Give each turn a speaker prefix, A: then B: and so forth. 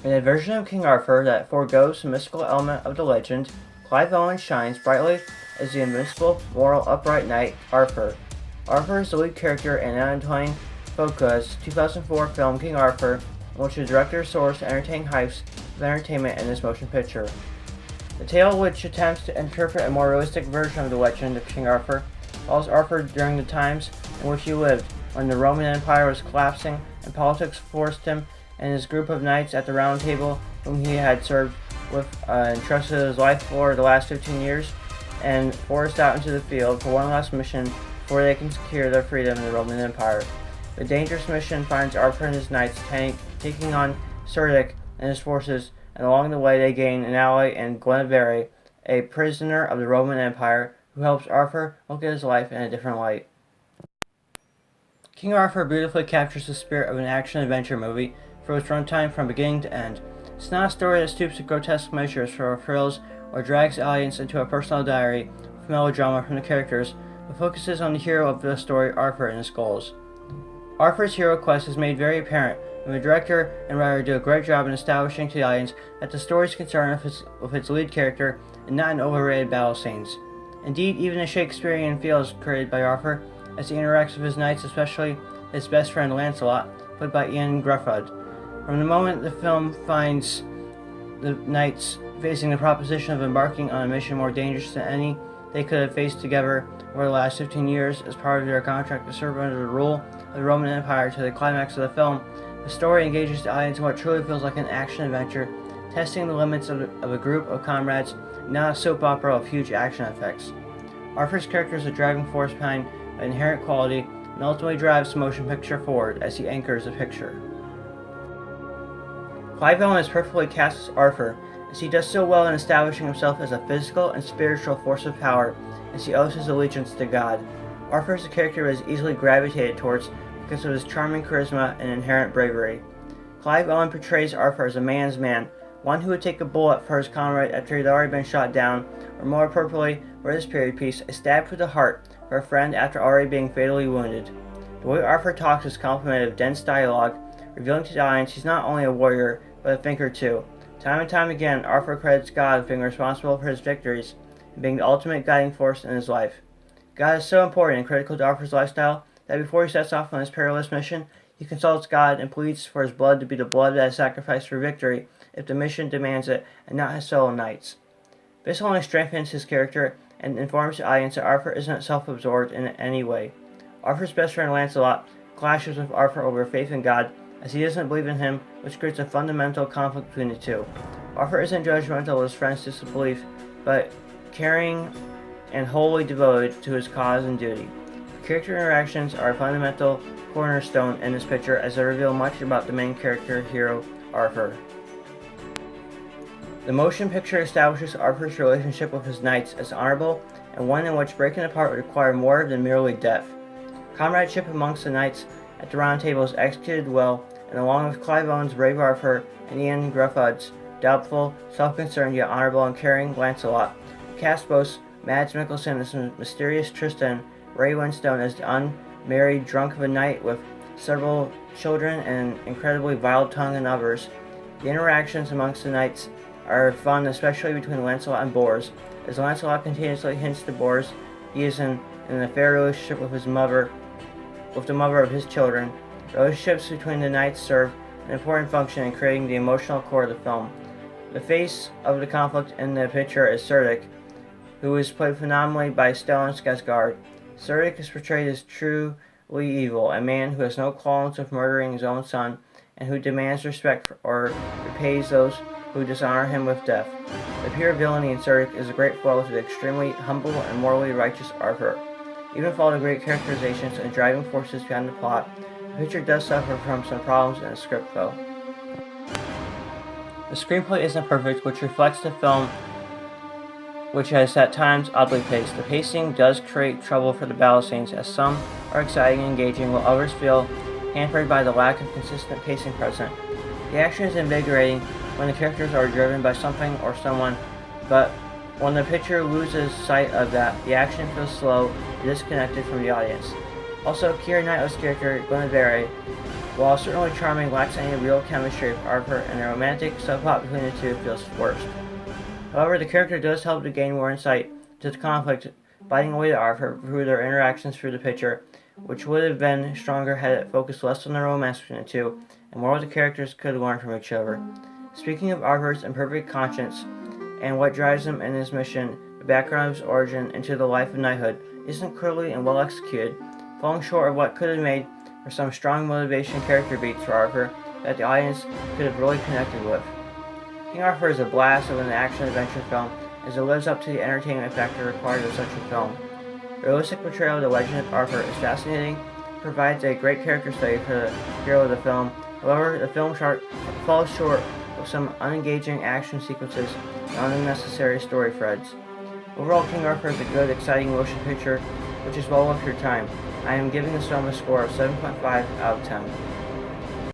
A: In a version of King Arthur that foregoes the mystical element of the legend, Clive Owen shines brightly as the invincible, moral, upright knight, Arthur. Arthur is the lead character in Antoine Fuqua's 2004 film King Arthur, in which the director soars to entertaining heights of entertainment in this motion picture. The tale, which attempts to interpret a more realistic version of the legend of King Arthur, follows Arthur during the times in which he lived, when the Roman Empire was collapsing and politics forced him and his group of knights at the Round Table, whom he had served with, entrusted his life for the last 15 years, and forced out into the field for one last mission before they can secure their freedom in the Roman Empire. The dangerous mission finds Arthur and his knights taking on Cerdic and his forces, and along the way they gain an ally in Guinevere, a prisoner of the Roman Empire, who helps Arthur look at his life in a different light. King Arthur beautifully captures the spirit of an action-adventure movie for its runtime from beginning to end. It's not a story that stoops to grotesque measures for thrills or drags the audience into a personal diary with melodrama from the characters, but focuses on the hero of the story, Arthur, and his goals. Arthur's hero quest is made very apparent, and the director and writer do a great job in establishing to the audience that the story is concerned with its lead character and not in overrated battle scenes. Indeed, even the Shakespearean feel is created by Arthur as he interacts with his knights, especially his best friend Lancelot, played by Ian Gruffud. From the moment the film finds the knights facing the proposition of embarking on a mission more dangerous than any they could have faced together over the last 15 years as part of their contract to serve under the rule of the Roman Empire to the climax of the film, the story engages the audience in what truly feels like an action-adventure, testing the limits of a group of comrades, not a soap opera of huge action effects. Arthur's character is a driving force behind an inherent quality and ultimately drives the motion picture forward as he anchors the picture. Clive Owen is perfectly cast as Arthur, as he does so well in establishing himself as a physical and spiritual force of power, as he owes his allegiance to God. Arthur is a character that is easily gravitated towards because of his charming charisma and inherent bravery. Clive Owen portrays Arthur as a man's man, one who would take a bullet for his comrade after he had already been shot down, or more appropriately, for this period piece, a stab through the heart for a friend after already being fatally wounded. The way Arthur talks is complemented with dense dialogue, revealing to the audience he's not only a warrior, but a thinker too. Time and time again, Arthur credits God with being responsible for his victories and being the ultimate guiding force in his life. God is so important and critical to Arthur's lifestyle that before he sets off on his perilous mission, he consults God and pleads for his blood to be the blood that is sacrificed for victory if the mission demands it, and not his fellow knights. This only strengthens his character and informs the audience that Arthur isn't self-absorbed in any way. Arthur's best friend Lancelot clashes with Arthur over faith in God, as he doesn't believe in him, which creates a fundamental conflict between the two. Arthur isn't judgmental of his friend's disbelief, but caring and wholly devoted to his cause and duty. Character interactions are a fundamental cornerstone in this picture, as they reveal much about the main character hero, Arthur. The motion picture establishes Arthur's relationship with his knights as honorable, and one in which breaking apart would require more than merely death. Comradeship amongst the knights at the Round Table is executed well, and along with Clive Owen's brave Arthur and Ian Gruffud's doubtful, self-concerned yet honorable and caring Lancelot, the cast boasts Mads Mikkelsen as the mysterious Tristan, Ray Winstone as the unmarried drunk of a knight with several children and an incredibly vile tongue and others. The interactions amongst the knights are fun, especially between Lancelot and Bors, as Lancelot continuously hints to Bors he is in an affair relationship with the mother of his children. Relationships between the knights serve an important function in creating the emotional core of the film. The face of the conflict in the picture is Cerdic, who is played phenomenally by Stellan Skarsgård. Cerdic is portrayed as truly evil, a man who has no qualms with murdering his own son, and who demands respect or repays those who dishonor him with death. The pure villainy in Cerdic is a great foil to the extremely humble and morally righteous Arthur. Even with all the great characterizations and driving forces behind the plot, the picture does suffer from some problems in the script though. The screenplay isn't perfect, which reflects the film, which has at times oddly paced. The pacing does create trouble for the battle scenes, as some are exciting and engaging, while others feel hampered by the lack of consistent pacing present. The action is invigorating when the characters are driven by something or someone, but when the picture loses sight of that, the action feels slow and disconnected from the audience. Also, Keira Knightley's character, Guinevere, While certainly charming, lacks any real chemistry with Arthur, and the romantic subplot between the two feels forced. However, the character does help to gain more insight to the conflict biting away to Arthur through their interactions through the picture, which would have been stronger had it focused less on the romance between the two and more what the characters could learn from each other. Speaking of Arthur's imperfect conscience and what drives him in his mission, the background of his origin into the life of knighthood isn't clearly and well executed, falling short of what could have made for some strong motivation character beats for Arthur that the audience could have really connected with. King Arthur is a blast of an action-adventure film as it lives up to the entertainment factor required of such a film. The realistic portrayal of the legend of Arthur is fascinating, provides a great character study for the hero of the film. However, the film falls short with some unengaging action sequences and unnecessary story threads. Overall, King Arthur is a good, exciting motion picture, which is well worth your time. I am giving this film a score of 7.5 out of 10.